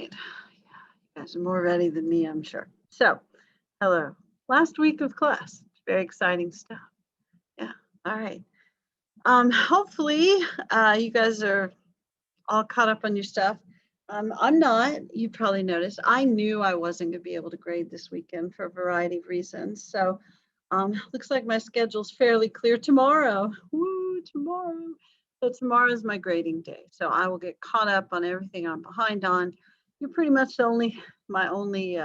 Yeah, you guys are more ready than me, I'm sure. So, hello. Last week of class. Very exciting stuff. Yeah. All right. Hopefully, you guys are all caught up on your stuff. I'm not. You probably noticed. I knew I wasn't going to be able to grade this weekend for a variety of reasons. So, looks like my schedule's fairly clear tomorrow. Woo, tomorrow. So tomorrow is my grading day. So I will get caught up on everything I'm behind on. You're pretty much my only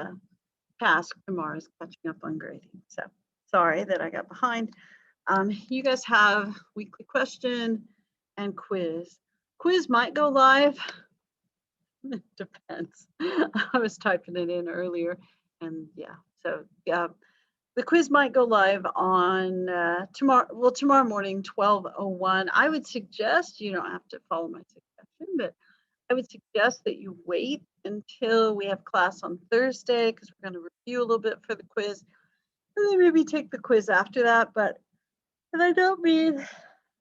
task tomorrow is catching up on grading. So sorry that I got behind. You guys have weekly question and quiz. Quiz might go live. It depends. I was typing it in earlier, and yeah. So yeah, the quiz might go live on tomorrow. Well, tomorrow morning, 12:01. I would suggest you don't have to follow my suggestion, but I would suggest that you wait until we have class on Thursday because we're going to review a little bit for the quiz, and then maybe take the quiz after that. And I don't mean.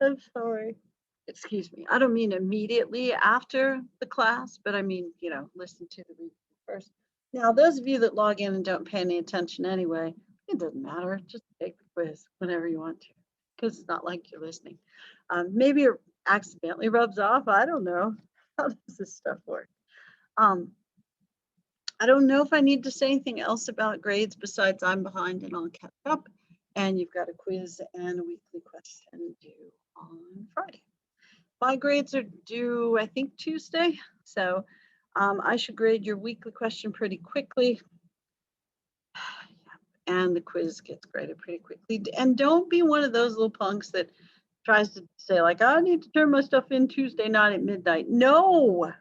I'm sorry. Excuse me. I don't mean immediately after the class, but I mean, listen to the review first. Now, those of you that log in and don't pay any attention anyway, it doesn't matter. Just take the quiz whenever you want to, because it's not like you're listening. Maybe it accidentally rubs off. I don't know. How does this stuff work? I don't know if I need to say anything else about grades besides I'm behind and I'll catch up. And you've got a quiz and a weekly question due on Friday. My grades are due, I think, Tuesday. So I should grade your weekly question pretty quickly. And the quiz gets graded pretty quickly. And don't be one of those little punks that tries to say, like, I need to turn my stuff in Tuesday night at midnight. No,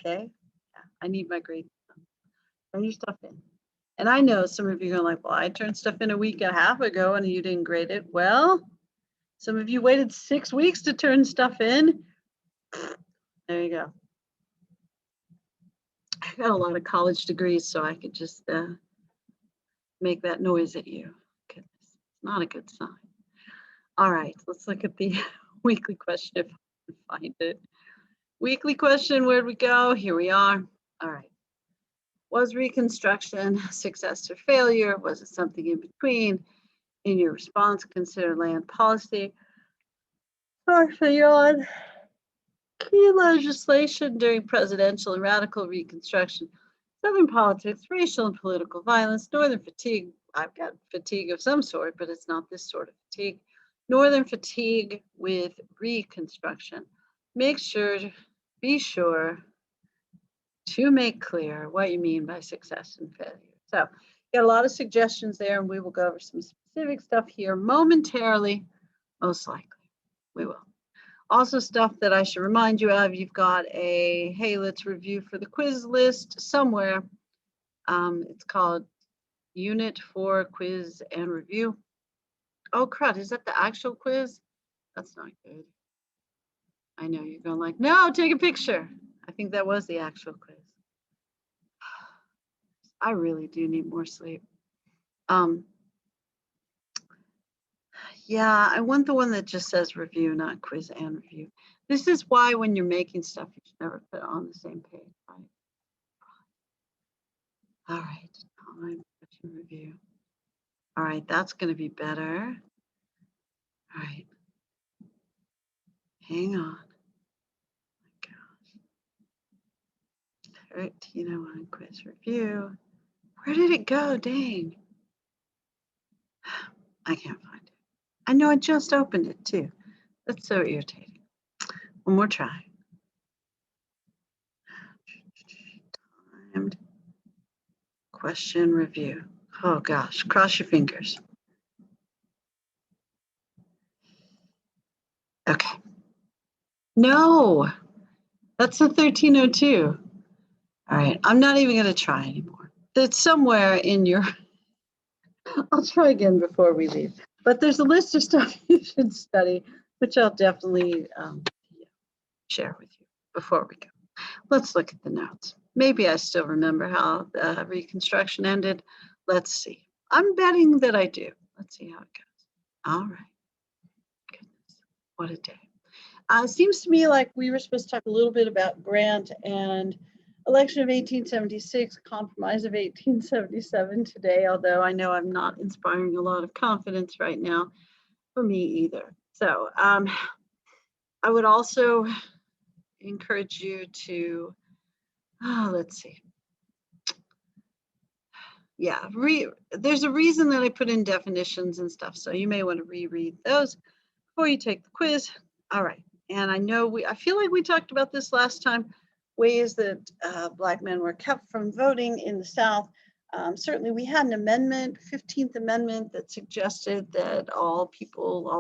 okay? I need my grades done. Turn your stuff in. And I know some of you are going like, well, I turned stuff in a week and a half ago and you didn't grade it. Well, some of you waited 6 weeks to turn stuff in. There you go. I got a lot of college degrees, so I could just make that noise at you. Goodness, it's not a good sign. All right, let's look at the weekly question if I can find it. Weekly question, where'd we go? Here we are. All right. Was Reconstruction success or failure? Was it something in between? In your response, consider land policy. Sorry, yawn. Key legislation during presidential and radical Reconstruction. Southern politics, racial and political violence, Northern fatigue. I've got fatigue of some sort, but it's not this sort of fatigue. Northern fatigue with Reconstruction. Be sure to make clear what you mean by success and failure. So, got a lot of suggestions there, and we will go over some specific stuff here momentarily, most likely. We will. Also, stuff that I should remind you of, you've got a, hey, let's review for the quiz list somewhere. It's called Unit 4 Quiz and Review. Oh, crud, is that the actual quiz? That's not good. I know you're going like, no, take a picture. I think that was the actual quiz. I really do need more sleep. Yeah, I want the one that just says review, not quiz and review. This is why when you're making stuff, you should never put it on the same page, right? All right, time question review. All right, that's going to be better. All right. Hang on. Oh my gosh. 1301 quiz review. Where did it go? Dang. I can't find it. I know I just opened it too. That's so irritating. One more try. Timed question review. Oh gosh, cross your fingers. Okay. No, that's the 1302. All right, I'm not even going to try anymore. It's somewhere in your, I'll try again before we leave. But there's a list of stuff you should study, which I'll definitely share with you before we go. Let's look at the notes. Maybe I still remember how the Reconstruction ended. Let's see. I'm betting that I do. Let's see how it goes. All right. Goodness, what a day. It seems to me like we were supposed to talk a little bit about Grant and Election of 1876, compromise of 1877 today, although I know I'm not inspiring a lot of confidence right now for me either. So I would also encourage you to, let's see. Yeah, there's a reason that I put in definitions and stuff, so you may want to reread those before you take the quiz. All right, and I feel like we talked about this last time, ways that Black men were kept from voting in the South. Certainly we had an amendment, 15th Amendment, that suggested that all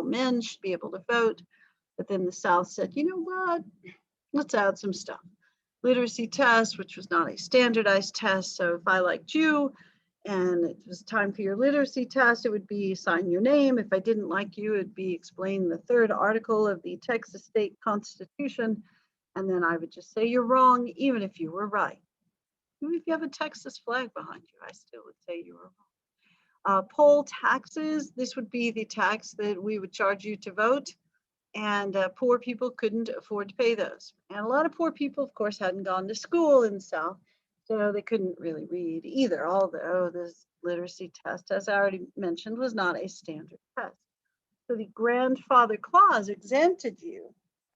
men should be able to vote, but then the South said, you know what, let's add some stuff. Literacy test, which was not a standardized test, so if I liked you, and it was time for your literacy test, it would be sign your name. If I didn't like you, it'd be explain the third article of the Texas State Constitution. And then I would just say you're wrong, even if you were right. Even if you have a Texas flag behind you, I still would say you were wrong. Poll taxes, this would be the tax that we would charge you to vote. And poor people couldn't afford to pay those. And a lot of poor people, of course, hadn't gone to school in the South. So they couldn't really read either, although this literacy test, as I already mentioned, was not a standard test. So the grandfather clause exempted you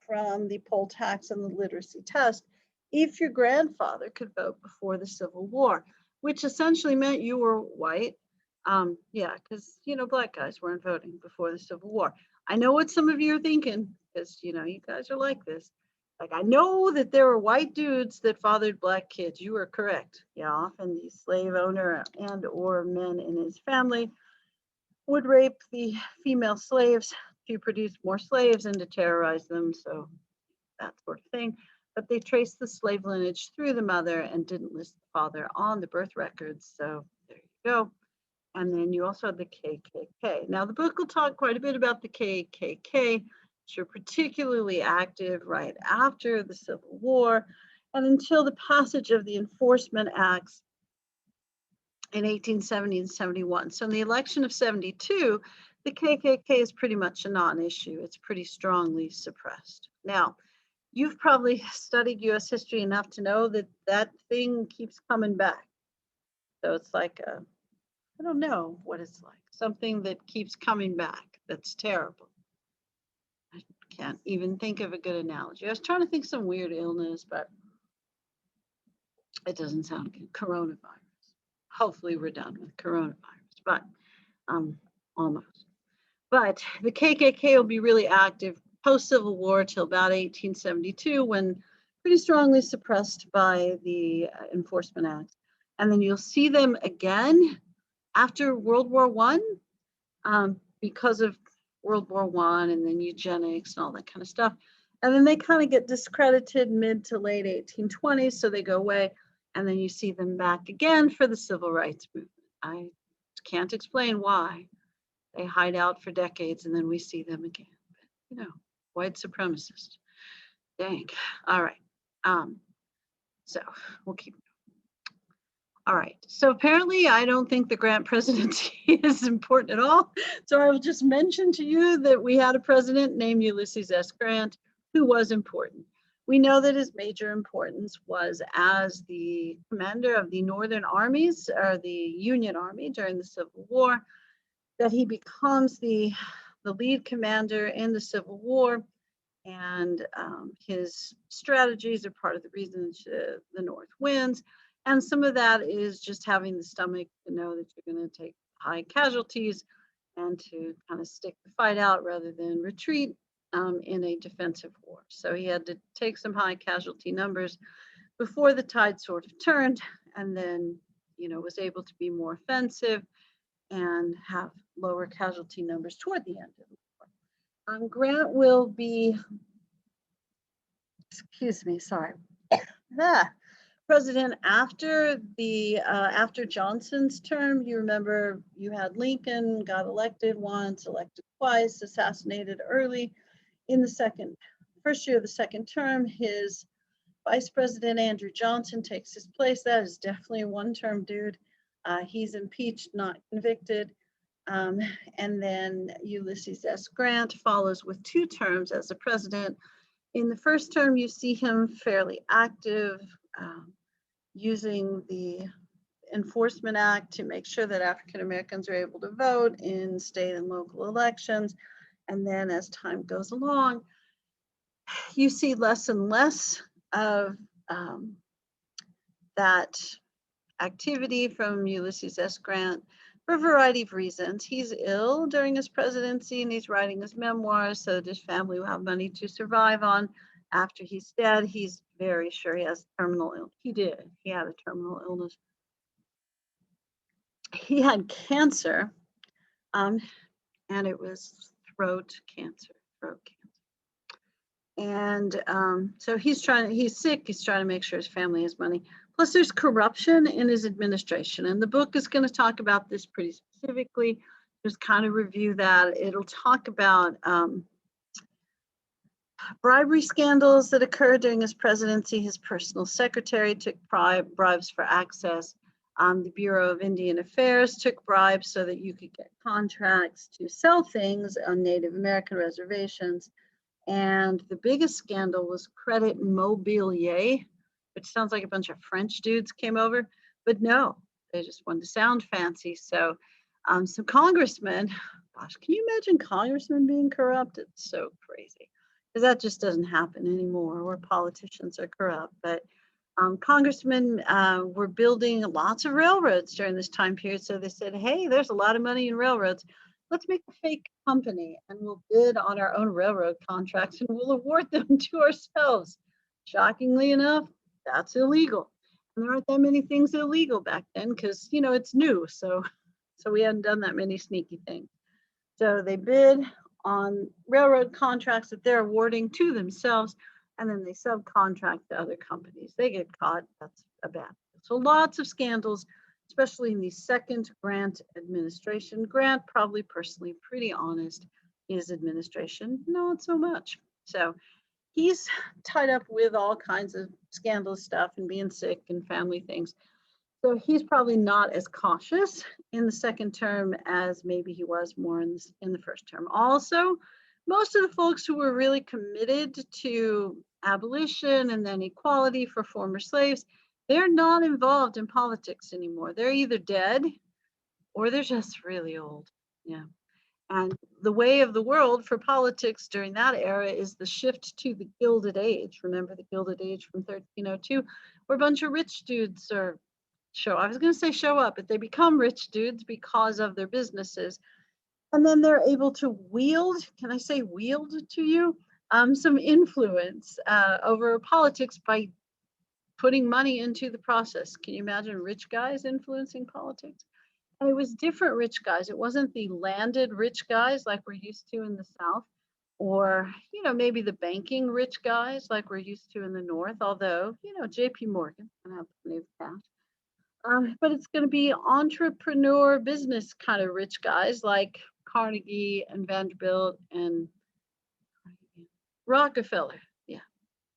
from the poll tax and the literacy test if your grandfather could vote before the Civil War, which essentially meant you were white. Yeah, because, Black guys weren't voting before the Civil War. I know what some of you are thinking, because, you guys are like this. Like, I know that there were white dudes that fathered Black kids. You are correct. Yeah, often the slave owner and or men in his family would rape the female slaves to produce more slaves and to terrorize them. So that sort of thing. But they traced the slave lineage through the mother and didn't list the father on the birth records. So there you go. And then you also have the KKK. Now the book will talk quite a bit about the KKK, which are particularly active right after the Civil War and until the passage of the Enforcement Acts in 1870 and 71. So in the election of 72, the KKK is pretty much a non-issue. It's pretty strongly suppressed. Now, you've probably studied US history enough to know that that thing keeps coming back. So it's like I don't know what it's like. Something that keeps coming back. That's terrible. I can't even think of a good analogy. I was trying to think some weird illness, but it doesn't sound good. Coronavirus. Hopefully we're done with coronavirus, but almost. But the KKK will be really active post-Civil War till about 1872, when pretty strongly suppressed by the Enforcement Act. And then you'll see them again after World War I, because of World War I and then eugenics and all that kind of stuff. And then they kind of get discredited mid to late 1820s, so they go away. And then you see them back again for the Civil Rights Movement. I can't explain why. They hide out for decades and then we see them again. But, white supremacist. Dang. All right. So we'll keep going. All right. So apparently I don't think the Grant presidency is important at all. So I will just mention to you that we had a president named Ulysses S. Grant who was important. We know that his major importance was as the commander of the Northern armies, or the Union Army during the Civil War, that he becomes the lead commander in the Civil War, and his strategies are part of the reason the North wins. And some of that is just having the stomach to know that you're going to take high casualties and to kind of stick the fight out rather than retreat in a defensive war. So he had to take some high casualty numbers before the tide sort of turned, and then, was able to be more offensive and have lower casualty numbers toward the end of the war. Grant will be, president after after Johnson's term. You remember you had Lincoln, got elected once, elected twice, assassinated early in the first year of the second term. His Vice President Andrew Johnson takes his place. That is definitely a one-term dude. He's impeached, not convicted. And then Ulysses S. Grant follows with 2 terms as a president. In the first term, you see him fairly active, using the Enforcement Act to make sure that African Americans are able to vote in state and local elections. And then as time goes along, you see less and less of that activity from Ulysses S. Grant for a variety of reasons. He's ill during his presidency and he's writing his memoirs so that his family will have money to survive on after he's dead. He's very sure he has terminal illness. He had a terminal illness. He had cancer, and it was throat cancer. And so he's sick, he's trying to make sure his family has money. Plus there's corruption in his administration. And the book is going to talk about this pretty specifically, just kind of review that. It'll talk about bribery scandals that occurred during his presidency. His personal secretary took bribes for access. The Bureau of Indian Affairs took bribes so that you could get contracts to sell things on Native American reservations. And the biggest scandal was Credit Mobilier, which sounds like a bunch of French dudes came over, but no, they just wanted to sound fancy. So some congressmen, gosh, can you imagine congressmen being corrupt? It's so crazy, because that just doesn't happen anymore where politicians are corrupt. But congressmen were building lots of railroads during this time period. So they said, hey, there's a lot of money in railroads. Let's make a fake company and we'll bid on our own railroad contracts and we'll award them to ourselves. Shockingly enough, that's illegal. And there aren't that many things illegal back then because, you know, it's new. So we hadn't done that many sneaky things. So they bid on railroad contracts that they're awarding to themselves, and then they subcontract to other companies. They get caught, that's a bad thing. So lots of scandals, especially in the second Grant administration. Grant probably personally pretty honest. His administration, not so much. So he's tied up with all kinds of scandalous stuff and being sick and family things. So he's probably not as cautious in the second term as maybe he was more in the first term. Also, most of the folks who were really committed to abolition and then equality for former slaves, they're not involved in politics anymore. They're either dead or they're just really old. Yeah. And the way of the world for politics during that era is the shift to the Gilded Age. Remember the Gilded Age from 1302, where a bunch of rich dudes show up, but they become rich dudes because of their businesses. And then they're able to wield, can I say wield to you, some influence over politics by putting money into the process. Can you imagine rich guys influencing politics? And it was different rich guys. It wasn't the landed rich guys like we're used to in the South, or, you know, maybe the banking rich guys like we're used to in the North, although, you know, JP Morgan can have plenty of cash. But it's going to be entrepreneur business kind of rich guys like Carnegie and Vanderbilt and Rockefeller. Yeah,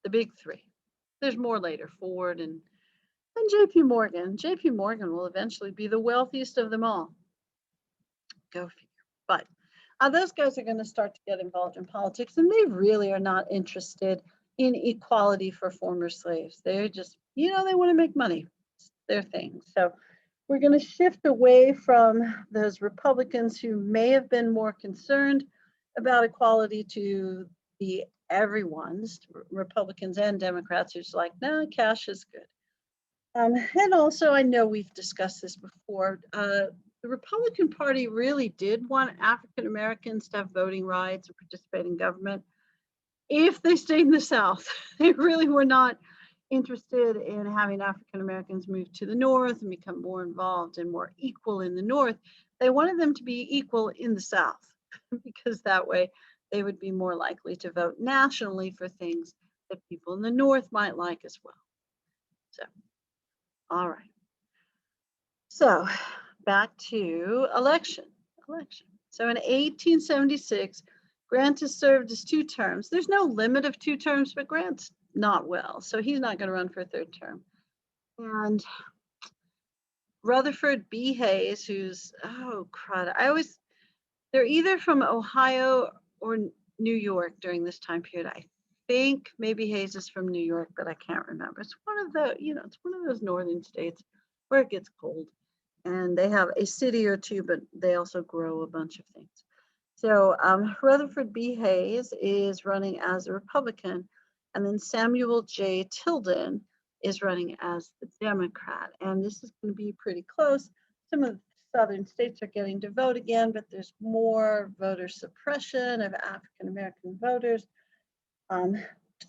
the big three. There's more later, Ford and JP Morgan. JP Morgan will eventually be the wealthiest of them all. Go figure. But those guys are going to start to get involved in politics, and they really are not interested in equality for former slaves. They're just, you know, they want to make money. It's their thing. So we're going to shift away from those Republicans who may have been more concerned about equality to the everyone's, Republicans and Democrats, who's like, no, cash is good. And also, I know we've discussed this before, the Republican Party really did want African Americans to have voting rights and participate in government if they stayed in the South. They really were not interested in having African Americans move to the North and become more involved and more equal in the North. They wanted them to be equal in the South because that way they would be more likely to vote nationally for things that people in the North might like as well. So, all right. So back to election. So in 1876, Grant has served as 2 terms. There's no limit of 2 terms, but Grant's not well, so he's not going to run for a 3rd term. And Rutherford B. Hayes, who's, oh crud, they're either from Ohio or New York during this time period, I think maybe Hayes is from New York, but I can't remember. It's one of the, it's one of those northern states where it gets cold. And they have a city or two, but they also grow a bunch of things. So Rutherford B. Hayes is running as a Republican, and then Samuel J. Tilden is running as the Democrat. And this is going to be pretty close. Some of the southern states are getting to vote again, but there's more voter suppression of African American voters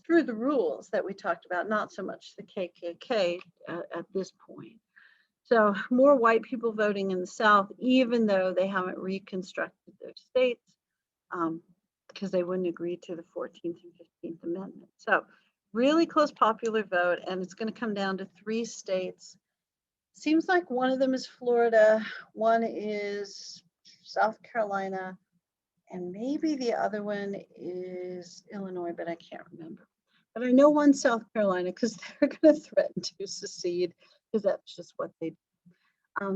through the rules that we talked about, not so much the KKK at this point. So more white people voting in the South, even though they haven't reconstructed their states, because they wouldn't agree to the 14th and 15th Amendment. So really close popular vote, and it's going to come down to 3 states. Seems like one of them is Florida, one is South Carolina, and maybe the other one is Illinois, but I can't remember. But I know one's South Carolina because they're going to threaten to secede, because that's just what they do.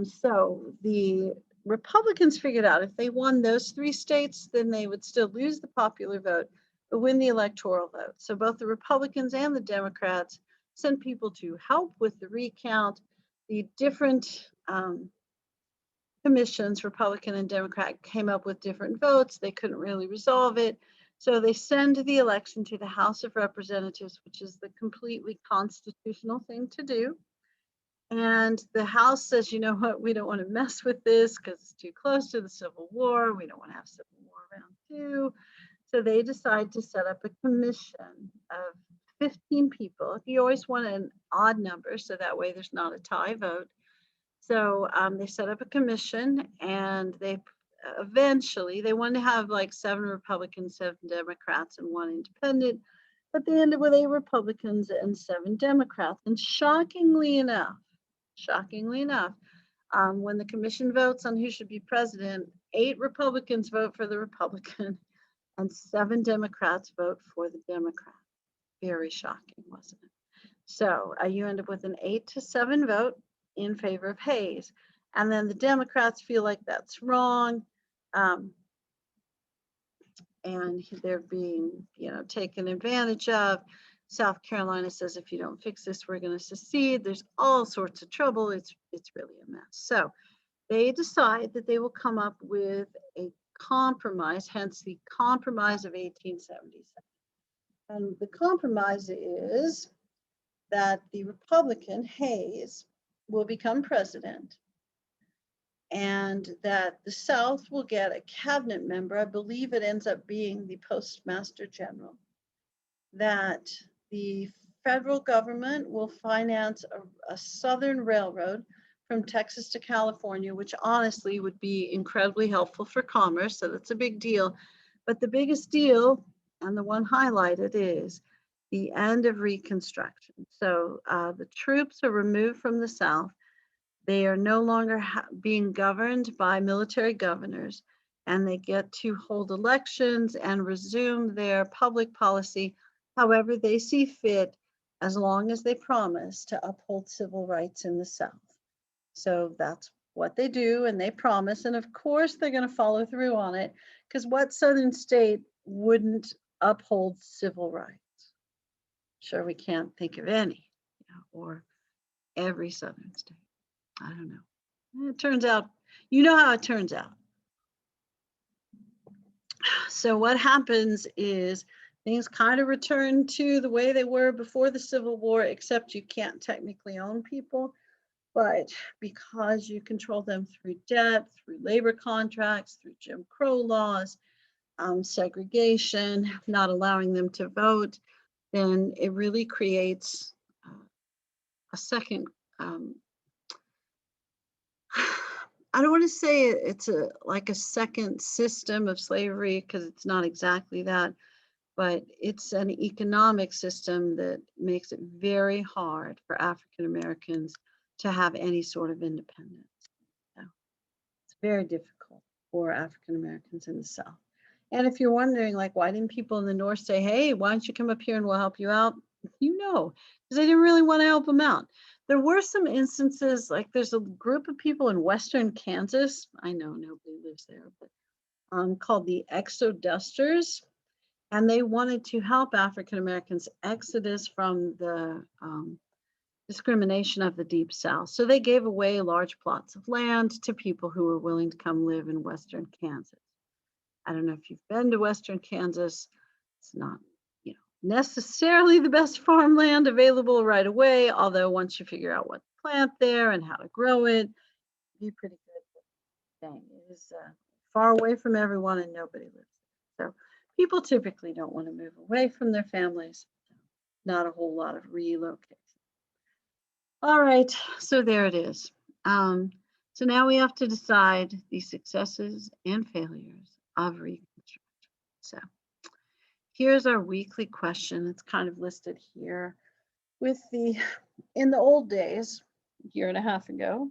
So the Republicans figured out if they won those 3 states, then they would still lose the popular vote, but win the electoral vote. So both the Republicans and the Democrats sent people to help with the recount. The different commissions, Republican and Democrat, came up with different votes. They couldn't really resolve it. So they send the election to the House of Representatives, which is the completely constitutional thing to do. And the House says, you know what, we don't want to mess with this because it's too close to the Civil War. We don't want to have Civil War round 2. So they decide to set up a commission of 15 people. You always want an odd number, so that way there's not a tie vote. So they set up a commission, and they eventually, they wanted to have like 7 Republicans, 7 Democrats, and 1 independent, but they ended with 8 Republicans and 7 Democrats. And shockingly enough, when the commission votes on who should be president, 8 Republicans vote for the Republican and 7 Democrats vote for the Democrat. Very shocking, wasn't it? So you end up with an 8-7 vote in favor of Hayes. And then the Democrats feel like that's wrong. And they're being, taken advantage of. South Carolina says, if you don't fix this, we're going to secede. There's all sorts of trouble. It's really a mess. So they decide that they will come up with a compromise, hence the Compromise of 1877. And the compromise is that the Republican, Hayes, will become president, and that the South will get a cabinet member. I believe it ends up being the Postmaster General. That the federal government will finance a southern railroad from Texas to California, which honestly would be incredibly helpful for commerce. So that's a big deal. But the biggest deal, and the one highlighted, is the end of Reconstruction. So the troops are removed from the South. They are no longer being governed by military governors, and they get to hold elections and resume their public policy however they see fit, as long as they promise to uphold civil rights in the South. So that's what they do, and they promise, and of course they're going to follow through on it, because what southern state wouldn't uphold civil rights? Sure, we can't think of any, or every southern state. I don't know. It turns out, how it turns out. So what happens is things kind of return to the way they were before the Civil War, except you can't technically own people. But because you control them through debt, through labor contracts, through Jim Crow laws, segregation, not allowing them to vote, then it really creates a second, I don't want to say it's like a second system of slavery, because it's not exactly that, but it's an economic system that makes it very hard for African Americans to have any sort of independence. So it's very difficult for African Americans in the South. And if you're wondering, like, why didn't people in the North say, hey, why don't you come up here and we'll help you out? Because they didn't really want to help them out. There were some instances, like there's a group of people in Western Kansas, I know nobody lives there, but called the Exodusters. And they wanted to help African Americans exodus from the discrimination of the Deep South. So they gave away large plots of land to people who were willing to come live in Western Kansas. I don't know if you've been to Western Kansas. It's not, necessarily the best farmland available right away, although once you figure out what to plant there and how to grow it, be pretty good. Dang, it is far away from everyone and nobody lives there. So people typically don't want to move away from their families. Not a whole lot of relocation. All right, so there it is. So now we have to decide the successes and failures of Reconstruction. So here's our weekly question. It's kind of listed here with in the old days, a year and a half ago,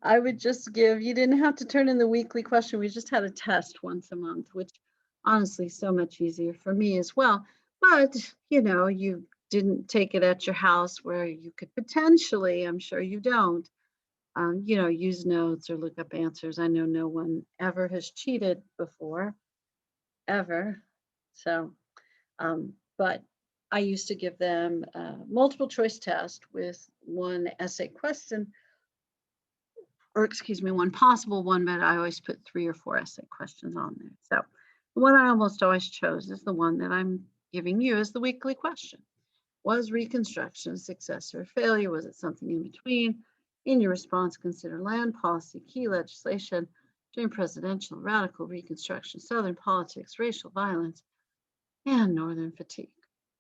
I would just you didn't have to turn in the weekly question. We just had a test once a month, which honestly, so much easier for me as well. But, you didn't take it at your house where you could potentially, I'm sure you don't, use notes or look up answers. I know no one ever has cheated before, ever. So, but I used to give them a multiple choice test with one essay question, or excuse me, one possible one, but I always put 3 or 4 essay questions on there. So the one I almost always chose is the one that I'm giving you as the weekly question. Was Reconstruction a success or a failure? Was it something in between? In your response, consider land policy, key legislation during presidential, radical Reconstruction, Southern politics, racial violence, and Northern fatigue.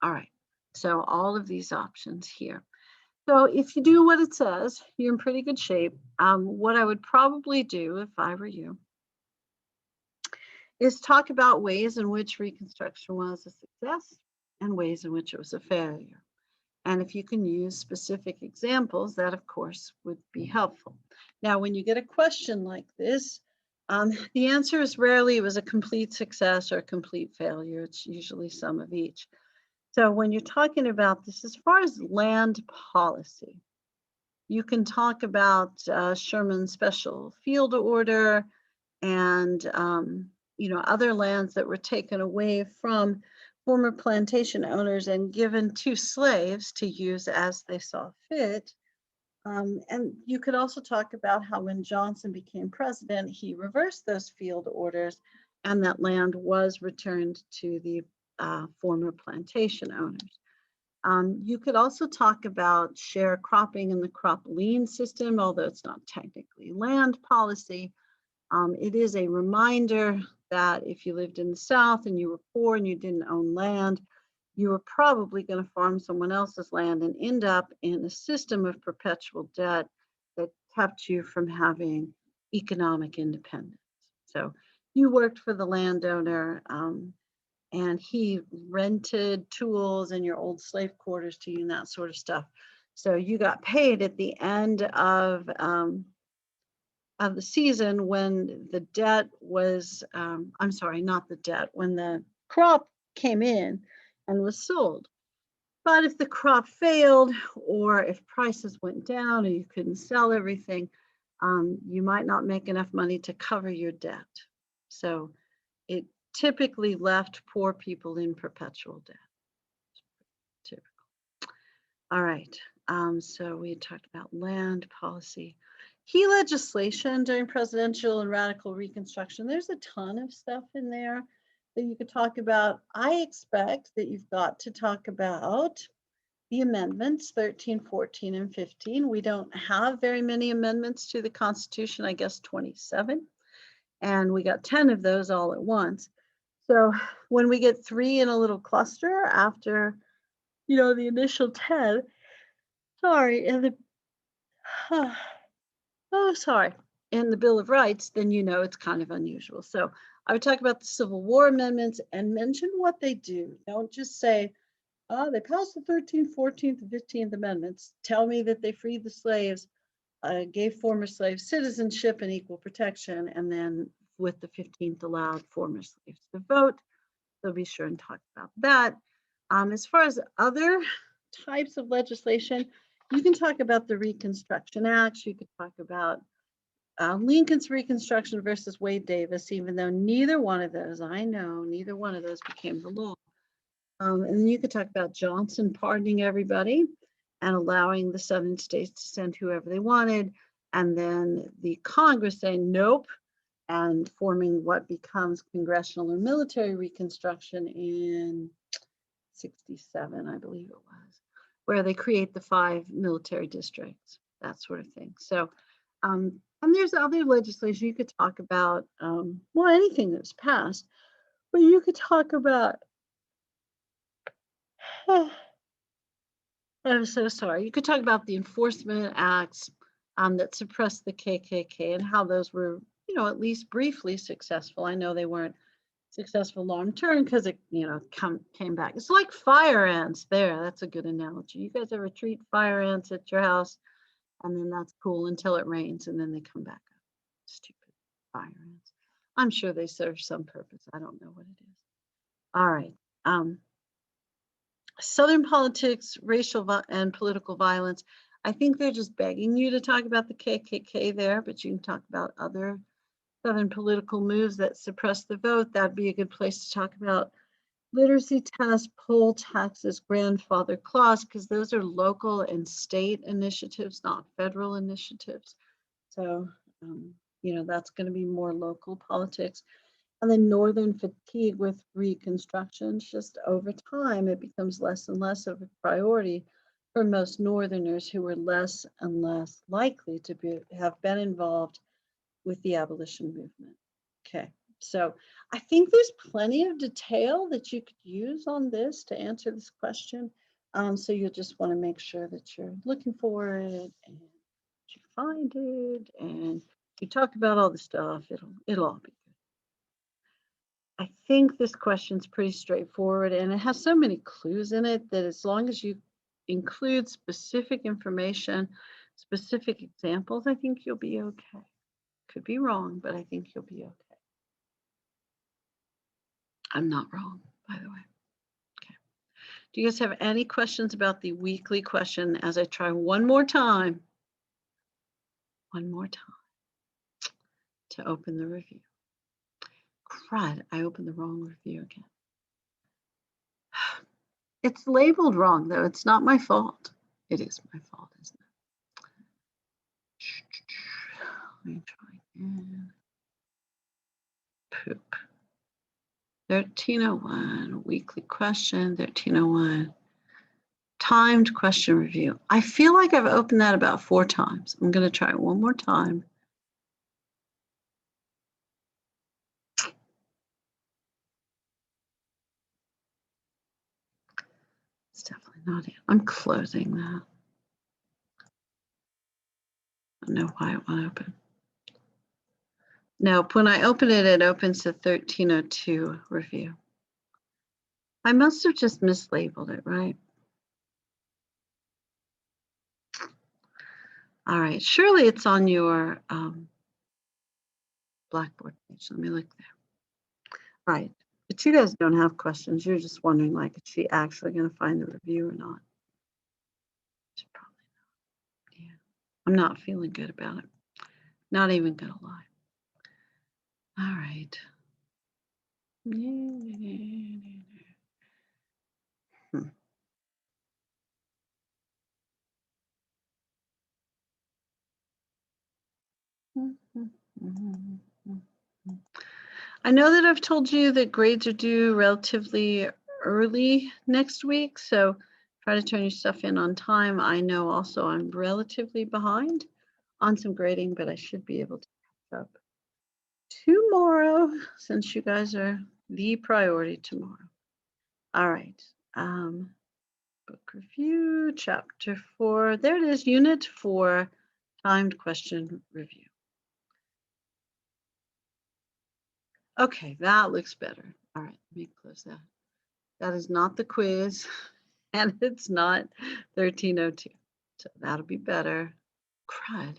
All right, so all of these options here. So if you do what it says, you're in pretty good shape. What I would probably do if I were you is talk about ways in which Reconstruction was a success and ways in which it was a failure. And if you can use specific examples, that of course would be helpful. Now, when you get a question like this, the answer is rarely it was a complete success or a complete failure. It's usually some of each. So when you're talking about this, as far as land policy, you can talk about Sherman's special field order and other lands that were taken away from former plantation owners and given to slaves to use as they saw fit. And you could also talk about how when Johnson became president, he reversed those field orders and that land was returned to the former plantation owners. You could also talk about sharecropping and the crop lien system, although it's not technically land policy. It is a reminder that if you lived in the South and you were poor and you didn't own land, you were probably going to farm someone else's land and end up in a system of perpetual debt that kept you from having economic independence. So you worked for the landowner, and he rented tools in your old slave quarters to you and that sort of stuff. So you got paid at the end of the season when the debt was, I'm sorry, not the debt, when the crop came in and was sold. But if the crop failed or if prices went down and you couldn't sell everything, you might not make enough money to cover your debt. So it typically left poor people in perpetual debt. Typical. All right, so we talked about land policy. Key legislation during presidential and radical Reconstruction. There's a ton of stuff in there that you could talk about. I expect that you've got to talk about the amendments 13, 14, and 15. We don't have very many amendments to the Constitution, I guess 27. And we got 10 of those all at once. So when we get 3 in a little cluster after, the initial 10, sorry, and sorry, and the Bill of Rights, then it's kind of unusual. So I would talk about the Civil War amendments and mention what they do. Don't just say, they passed the 13th, 14th, and 15th amendments. Tell me that they freed the slaves, gave former slaves citizenship and equal protection, and then with the 15th allowed former slaves to vote. So be sure and talk about that. As far as other types of legislation, you can talk about the Reconstruction Acts. You could talk about Lincoln's Reconstruction versus Wade Davis, even though neither one of those, I know, neither one of those became the law. And then you could talk about Johnson pardoning everybody and allowing the southern states to send whoever they wanted. And then the Congress saying nope and forming what becomes congressional or military reconstruction in 67, I believe it was, where they create the 5 military districts, that sort of thing. So, and there's other legislation you could talk about, well, anything that's passed, but you could talk about, I'm so sorry, you could talk about the enforcement acts that suppressed the KKK and how those were, at least briefly successful. I know they weren't successful long term because it, came back. It's like fire ants there. That's a good analogy. You guys ever treat fire ants at your house? And then that's cool until it rains and then they come back up. Stupid fire ants. I'm sure they serve some purpose. I don't know what it is. All right. Southern politics, racial and political violence. I think they're just begging you to talk about the KKK there, but you can talk about other Southern political moves that suppress the vote. That'd be a good place to talk about literacy tests, poll taxes, grandfather clause, because those are local and state initiatives, not federal initiatives. So, that's going to be more local politics. And then northern fatigue with reconstruction, just over time, it becomes less and less of a priority for most Northerners who were less and less likely to have been involved with the abolition movement. Okay, so I think there's plenty of detail that you could use on this to answer this question. So you'll just want to make sure that you're looking for it and you find it and you talk about all the stuff. It'll all be good. I think this question's pretty straightforward and it has so many clues in it that as long as you include specific information, specific examples, I think you'll be okay. Could be wrong, but I think you'll be okay. I'm not wrong, by the way. Okay. Do you guys have any questions about the weekly question as I try one more time to open the review? Crud, I opened the wrong review again. It's labeled wrong, though. It's not my fault. It is my fault, isn't it? Let me try again. Poop. 1301, weekly question, 1301. Timed question review. I feel like I've opened that about 4 times. I'm going to try it one more time. It's definitely not it. I'm closing that. I don't know why it won't open. Nope, when I open it, it opens the 1302 review. I must have just mislabeled it, right? All right, surely it's on your Blackboard page. Let me look there. All right, but you guys don't have questions. You're just wondering, like, is she actually going to find the review or not? She probably not. Yeah, I'm not feeling good about it. Not even going to lie. All right. I know that I've told you that grades are due relatively early next week, so try to turn your stuff in on time. I know also I'm relatively behind on some grading, but I should be able to catch up tomorrow since you guys are the priority tomorrow. All right. Book review, chapter 4. There it is, unit 4, timed question review. Okay, that looks better. All right, let me close that. That is not the quiz, and it's not 1302. So that'll be better. Crud.